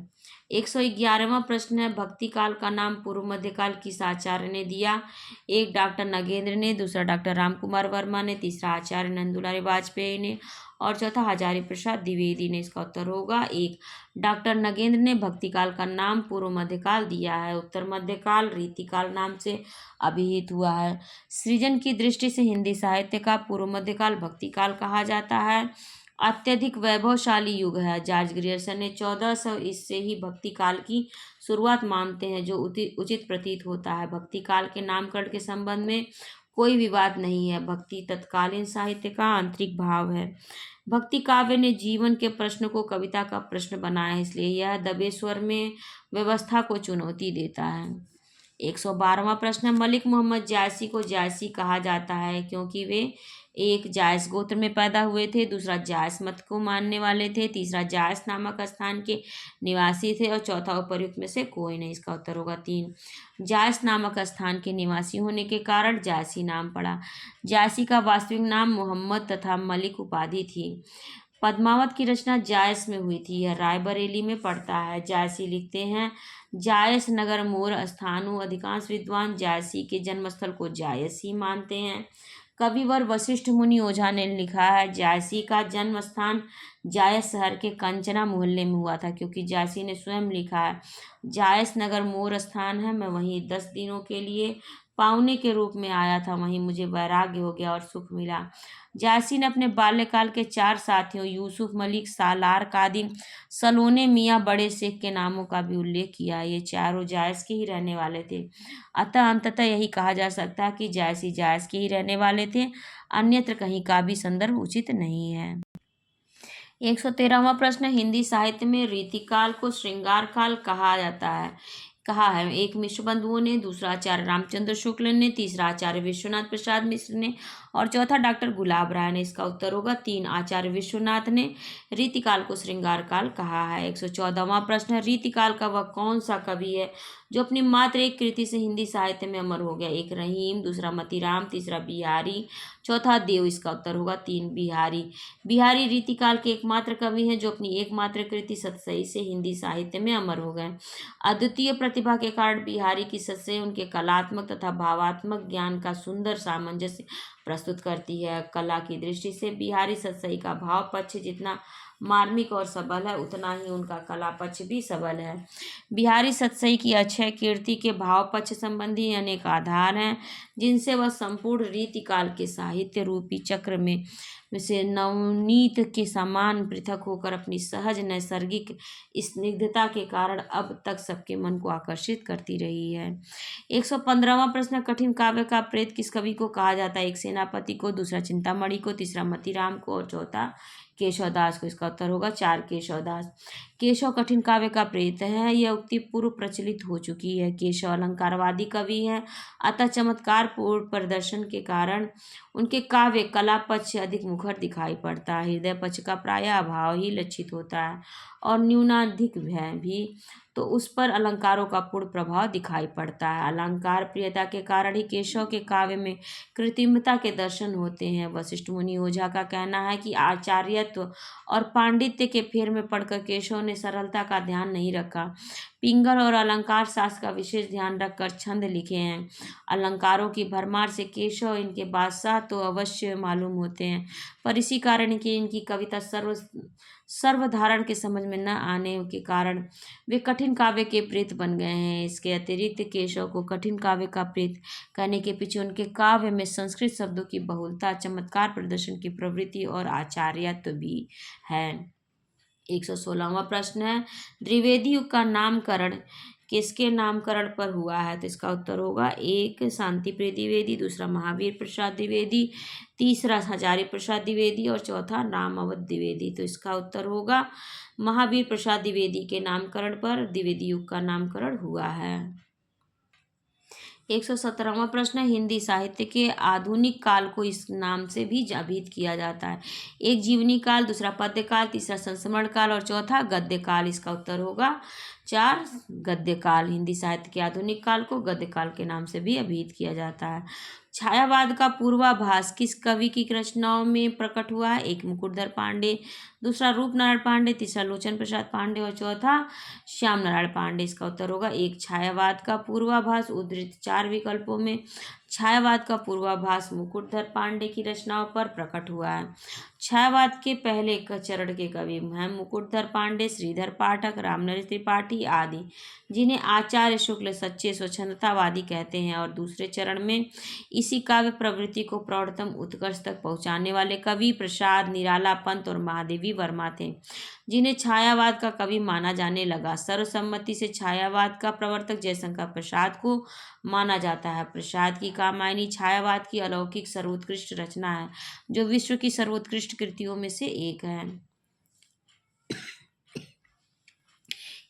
111वां प्रश्न है, भक्ति काल का नाम पूर्व मध्यकाल किस आचार्य ने दिया? एक डॉक्टर नगेंद्र ने, दूसरा डॉक्टर रामकुमार वर्मा ने, तीसरा आचार्य नंदुलाल वाजपेयी ने और चौथा हजारी प्रसाद द्विवेदी ने। इसका उत्तर होगा एक। डॉक्टर नगेंद्र ने भक्ति काल का नाम पूर्व मध्यकाल दिया है। उत्तर मध्यकाल रीतिकाल नाम से अभिहित हुआ है। सृजन की दृष्टि से हिंदी साहित्य का पूर्व मध्यकाल भक्ति काल कहा जाता है। अत्यधिक वैभवशाली युग है। जॉर्ज ग्रियर्सन ने 1400 इससे ही भक्ति काल की शुरुआत मानते हैं, जो उचित प्रतीत होता है। भक्ति काल के नामकरण के संबंध में कोई विवाद नहीं है। भक्ति तत्कालीन साहित्य का आंतरिक भाव है। भक्ति काव्य ने जीवन के प्रश्न को कविता का प्रश्न बनाया है, इसलिए यह दबेश्वर में व्यवस्था को चुनौती देता है। 112वां प्रश्न है, मलिक मोहम्मद जायसी को जायसी कहा जाता है क्योंकि वे एक जायस गोत्र में पैदा हुए थे, दूसरा जायस मत को मानने वाले थे, तीसरा जायस नामक स्थान के निवासी थे और चौथा उपर्युक्त में से कोई नहीं। इसका उत्तर होगा 3। जायस नामक स्थान के निवासी होने के कारण जायसी नाम पड़ा। जायसी का वास्तविक नाम मोहम्मद तथा मलिक उपाधि थी। पद्मावत की रचना जायस में हुई थी, यह रायबरेली में पड़ता है। जायसी लिखते हैं, जायस नगर मोर स्थानु। अधिकांश विद्वान जायसी के जन्मस्थल को जायस ही मानते हैं। कविवर वशिष्ठ मुनि ओझा ने लिखा है, जायसी का जन्म स्थान जायस शहर के कंचना मोहल्ले में हुआ था, क्योंकि जायसी ने स्वयं लिखा है, जायस नगर मोर स्थान है, मैं वहीं 10 दिनों के लिए पावने के रूप में आया था, वहीं मुझे वैराग्य हो गया और सुख मिला। जायसी ने अपने बाल्यकाल के 4 साथियों यूसुफ, मलिक, सालार, कादिम, सलोने, मियाँ बड़े शेख के नामों का भी उल्लेख किया। ये चारों जायस के ही रहने वाले थे। अतः अंततः यही कहा जा सकता है कि जायसी जायस के ही रहने वाले थे, अन्यत्र कहीं का भी संदर्भ उचित नहीं है। 113वां प्रश्न, हिंदी साहित्य में रीतिकाल को श्रृंगार काल कहा जाता है। कहा है, एक मिश्र बंधुओं ने, दूसरा आचार्य रामचंद्र शुक्ल ने, तीसरा आचार्य विश्वनाथ प्रसाद मिश्र ने और चौथा डॉक्टर गुलाब राय ने। इसका उत्तर होगा 3। आचार्य विश्वनाथ ने रीतिकाल को श्रृंगार काल कहा है। 114वां प्रश्न है, रीतिकाल का वह कौन सा कवि है जो अपनी मात्र एक कृति से हिंदी साहित्य में अमर हो गया? एक रहीम, दूसरा मतीराम, तीसरा बिहारी, चौथा देव। इसका उत्तर होगा 3 बिहारी। बिहारी रीतिकाल के एकमात्र कवि हैं जो अपनी एकमात्र कृति सतसई से हिंदी साहित्य में अमर हो गए। अद्वितीय प्रतिभा के कारण बिहारी की सतसई उनके कलात्मक तथा भावात्मक ज्ञान का सुंदर सामंजस्य प्रस्तुत करती है। कला की दृष्टि से बिहारी सतसई का भाव पक्ष जितना मार्मिक और सबल है, उतना ही उनका कला पक्ष भी सबल है। बिहारी सतसई की अक्षय कीर्ति के भाव पक्ष संबंधी अनेक आधार हैं, जिनसे वह संपूर्ण रीतिकाल के साहित्य रूपी चक्र में से नवनीत के समान पृथक होकर अपनी सहज नैसर्गिक स्निग्धता के कारण अब तक सबके मन को आकर्षित करती रही है। 115वां प्रश्न, कठिन काव्य का प्रेत किस कवि को कहा जाता है? एक सेनापति को, दूसरा चिंतामणि को, तीसरा मतीराम को और चौथा केशवदास को। इसका उत्तर होगा 4 केशवदास। केशव कठिन काव्य का प्रेत है, यह उक्ति पूर्व प्रचलित हो चुकी है। केशव अलंकारवादी कवि है, अतः चमत्कार पूर्ण प्रदर्शन के कारण उनके काव्य कला पक्ष अधिक मुखर दिखाई पड़ता है। हृदय पक्ष का प्रायः अभाव ही लक्षित होता है और न्यूनाधिक है भी, तो उस पर अलंकारों का पूर्ण प्रभाव दिखाई पड़ता है। अलंकार प्रियता के कारण ही केशव के काव्य में कृत्रिमता के दर्शन होते हैं। वशिष्ठ मुनि ओझा का कहना है कि आचार्यत्व और पांडित्य के फेर में पड़कर केशव ने सरलता का ध्यान नहीं रखा। पिंगल और अलंकार शास्त्र का विशेष ध्यान रखकर छंद लिखे हैं। अलंकारों की भरमार से केशव इनके बादशाह तो अवश्य मालूम होते हैं, पर इसी कारण कि इनकी कविता सर्वधारण के समझ में न आने के कारण वे कठिन काव्य के प्रेत बन गए हैं। इसके अतिरिक्त केशव को कठिन काव्य का प्रेत कहने के पीछे उनके काव्य में संस्कृत शब्दों की बहुलता, चमत्कार प्रदर्शन की प्रवृत्ति और आचार्यत्व भी है। 116वां प्रश्न है, द्विवेदी युग का नामकरण किसके नामकरण पर हुआ है? तो इसका उत्तर होगा, एक शांति प्रिय द्विवेदी, दूसरा महावीर प्रसाद द्विवेदी, तीसरा हजारी प्रसाद द्विवेदी और चौथा राम अवध द्विवेदी। तो इसका उत्तर होगा महावीर प्रसाद द्विवेदी के नामकरण पर द्विवेदी युग का नामकरण हुआ है। 117वां प्रश्न, हिंदी साहित्य के आधुनिक काल को इस नाम से भी अभिहित किया जाता है। एक जीवनी काल, दूसरा पद्य काल, तीसरा संस्मरण काल और चौथा गद्य काल। इसका उत्तर होगा 4 गद्य काल। हिंदी साहित्य के आधुनिक काल को गद्य काल के नाम से भी अभिहित किया जाता है। छायावाद का पूर्वाभास किस कवि की रचनाओं में प्रकट हुआ है? एक मुकुटधर पांडे, दूसरा रूपनारायण पांडे, तीसरा लोचन प्रसाद पांडे और चौथा श्याम नारायण पांडे। इसका उत्तर होगा एक, छायावाद का पूर्वाभास उद्धृत 4 विकल्पों में छायावाद का पूर्वाभास मुकुटधर पांडे की रचनाओं पर प्रकट हुआ है। छायावाद के पहले चरण के कवि हैं मुकुटधर पांडे, श्रीधर पाठक, रामनरेश त्रिपाठी आदि, जिन्हें आचार्य शुक्ल सच्चे स्वच्छंदतावादी कहते हैं, और दूसरे चरण में इसी काव्य प्रवृत्ति को प्रौढ़तम उत्कर्ष तक पहुंचाने वाले कवि प्रसाद, निराला पंत और महादेवी वर्मा थे, जिन्हें छायावाद का कवि माना जाने लगा। सर्वसम्मति से छायावाद का प्रवर्तक जयशंकर प्रसाद को माना जाता है। प्रसाद की कामायनी छायावाद की अलौकिक सर्वोत्कृष्ट रचना है, जो विश्व की सर्वोत्कृष्ट कृतियों में से एक है।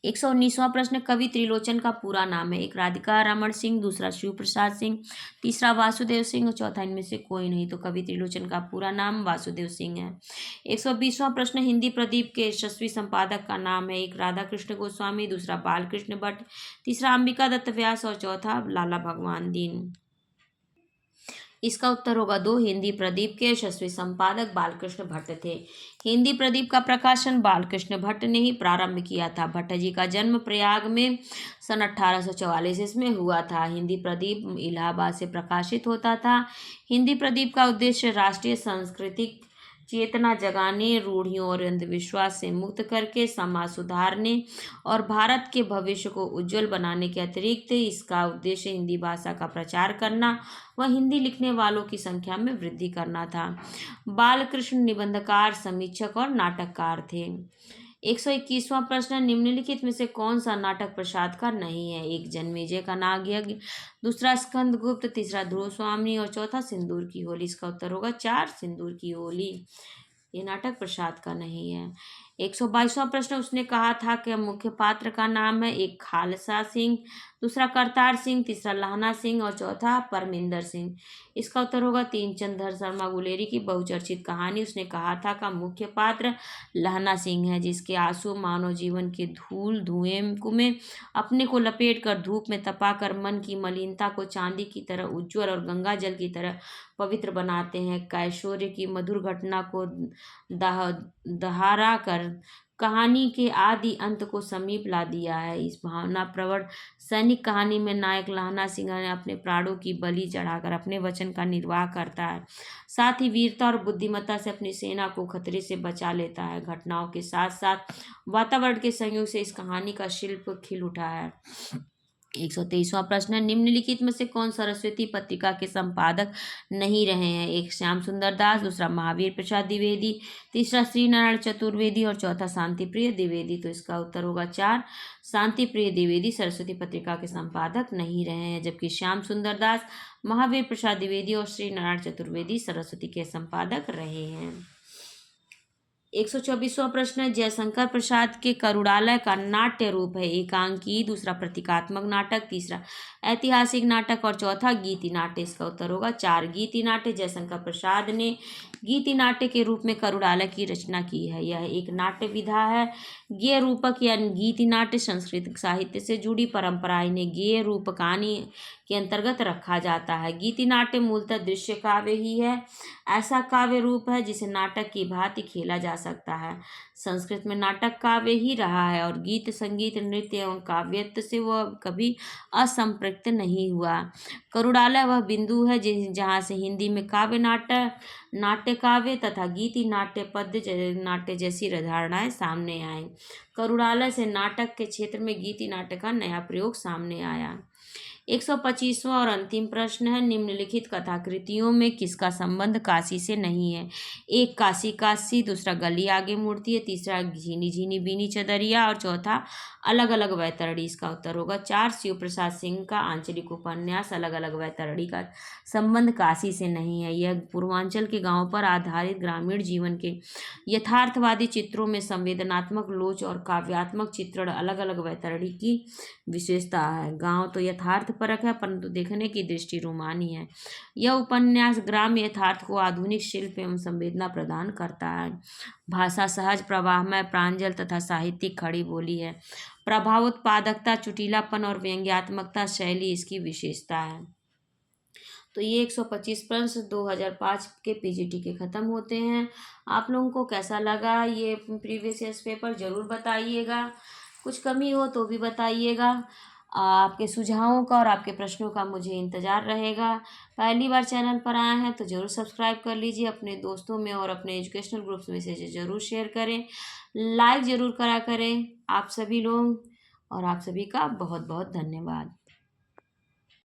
119वां प्रश्न, कवि त्रिलोचन का पूरा नाम है? एक राधिका रमण सिंह, दूसरा शिव प्रसाद सिंह, तीसरा वासुदेव सिंह और चौथा इनमें से कोई नहीं। तो कवि त्रिलोचन का पूरा नाम वासुदेव सिंह है। 120वां प्रश्न, हिंदी प्रदीप के यशस्वी संपादक का नाम है? एक राधा कृष्ण गोस्वामी, दूसरा बालकृष्ण भट्ट, तीसरा अंबिका दत्त व्यास और चौथा लाला भगवान दीन। इसका उत्तर होगा 2, हिंदी प्रदीप के यशस्वी संपादक बालकृष्ण भट्ट थे। हिंदी प्रदीप का प्रकाशन बालकृष्ण भट्ट ने ही प्रारंभ किया था। भट्ट जी का जन्म प्रयाग में सन 1844 ईस्वी में हुआ था। हिंदी प्रदीप इलाहाबाद से प्रकाशित होता था। हिंदी प्रदीप का उद्देश्य राष्ट्रीय सांस्कृतिक चेतना जगाने, रूढ़ियों और अंधविश्वास से मुक्त करके समाज सुधारने और भारत के भविष्य को उज्जवल बनाने के अतिरिक्त इसका उद्देश्य हिंदी भाषा का प्रचार करना व हिंदी लिखने वालों की संख्या में वृद्धि करना था। बालकृष्ण निबंधकार, समीक्षक और नाटककार थे। 121वां प्रश्न, निम्नलिखित में से कौन सा नाटक प्रसाद का नहीं है? एक जन्मेजय का नागयज्ञ, दूसरा स्कंदगुप्त, तीसरा ध्रुव स्वामी और चौथा सिंदूर की होली। इसका उत्तर होगा 4, सिंदूर की होली। ये नाटक प्रसाद का नहीं है। 122वां प्रश्न, उसने कहा था कि मुख्य पात्र का नाम है? एक खालसा सिंह, दूसरा करतार सिंह, तीसरा लहना सिंह और चौथा परमिंदर सिंह। इसका उत्तर होगा 3, चंद्रधर शर्मा गुलेरी की बहुचर्चित कहानी उसने कहा था का मुख्य पात्र लहना सिंह है, जिसके आंसू मानव जीवन के धूल धुएं में अपने को लपेट कर धूप में तपाकर मन की मलिनता को चांदी की तरह उज्ज्वल और गंगा जल की तरह पवित्र बनाते हैं। कैशोर्य की मधुर घटना को दहारा कर कहानी के आदि अंत को समीप ला दिया है। इस भावना प्रवण सैनिक कहानी में नायक लहना सिंह ने अपने प्राणों की बलि चढ़ाकर अपने वचन का निर्वाह करता है, साथ ही वीरता और बुद्धिमत्ता से अपनी सेना को खतरे से बचा लेता है। घटनाओं के साथ साथ वातावरण के संयोग से इस कहानी का शिल्प खिल उठा है। 123वां प्रश्न, निम्नलिखित में से कौन सरस्वती पत्रिका के संपादक नहीं रहे हैं? एक श्याम सुंदर दास, दूसरा महावीर प्रसाद द्विवेदी, तीसरा श्री नारायण चतुर्वेदी और चौथा शांति प्रिय द्विवेदी। तो इसका उत्तर होगा 4, शांति प्रिय द्विवेदी सरस्वती पत्रिका के संपादक नहीं रहे हैं, जबकि श्याम सुंदर दास, महावीर प्रसाद द्विवेदी और श्री नारायण चतुर्वेदी सरस्वती के संपादक रहे हैं। 124वां प्रश्न, जयशंकर प्रसाद के करुणालय का नाट्य रूप है? एकांकी, दूसरा प्रतीकात्मक नाटक, तीसरा ऐतिहासिक नाटक और चौथा गीति नाट्य। इसका उत्तर होगा 4, गीति नाट्य। जयशंकर प्रसाद ने गीति नाट्य के रूप में करुणालय की रचना की है। यह एक नाट्य विधा है। गेय रूपक या गीति नाट्य संस्कृत साहित्य से जुड़ी परंपरा, इन्हें गेय रूपकानी के अंतर्गत रखा जाता है। गीति नाट्य मूलतः दृश्य काव्य ही है। ऐसा काव्य रूप है जिसे नाटक की भांति खेला जा सकता है। संस्कृत में नाटक काव्य ही रहा है और गीत, संगीत, नृत्य एवं काव्यत्व से वह कभी असंपृक्त नहीं हुआ। करुणालय वह बिंदु है जहाँ से हिंदी में काव्य नाट्य, नाट्य काव्य तथा गीति नाट्य, पद्य नाट्य जैसी धारणाएं सामने आई। करुणालय से नाटक के क्षेत्र में गीति नाट्य का नया प्रयोग सामने आया। 125वां और अंतिम प्रश्न है, निम्नलिखित कथाकृतियों में किसका संबंध काशी से नहीं है? एक काशी काशी, दूसरा गली आगे मुड़ती है, तीसरा झीनी झीनी बीनी चदरिया और चौथा अलग अलग वैतरणी। इसका उत्तर होगा 4, शिव प्रसाद सिंह का आंचलिक उपन्यास अलग अलग वैतरणी का संबंध काशी से नहीं है। यह पूर्वांचल के गांवों पर आधारित ग्रामीण जीवन के यथार्थवादी चित्रों में संवेदनात्मक लोच और काव्यात्मक चित्रण अलग अलग वैतरणी की विशेषता है। गांव तो यथार्थपरक है, परंतु देखने की दृष्टि रोमानी है। यह उपन्यास ग्राम्य यथार्थ को आधुनिक शिल्प एवं संवेदना प्रदान करता है। भाषा सहज, प्रवाहमय, प्रांजल तथा साहित्यिक खड़ी बोली है। प्रभावोत्पादकता, चुटीलापन और व्यंग्यात्मकता शैली इसकी विशेषता है। तो ये 125 प्रश्न 2005 के पीजीटी के ख़त्म होते हैं। आप लोगों को कैसा लगा ये प्रीवियस ईयर्स पेपर ज़रूर बताइएगा। कुछ कमी हो तो भी बताइएगा। आपके सुझावों का और आपके प्रश्नों का मुझे इंतज़ार रहेगा। पहली बार चैनल पर आए हैं तो ज़रूर सब्सक्राइब कर लीजिए, अपने दोस्तों में और अपने एजुकेशनल ग्रुप्स में से ज़रूर शेयर करें, लाइक ज़रूर करा करें आप सभी लोग। और आप सभी का बहुत बहुत धन्यवाद।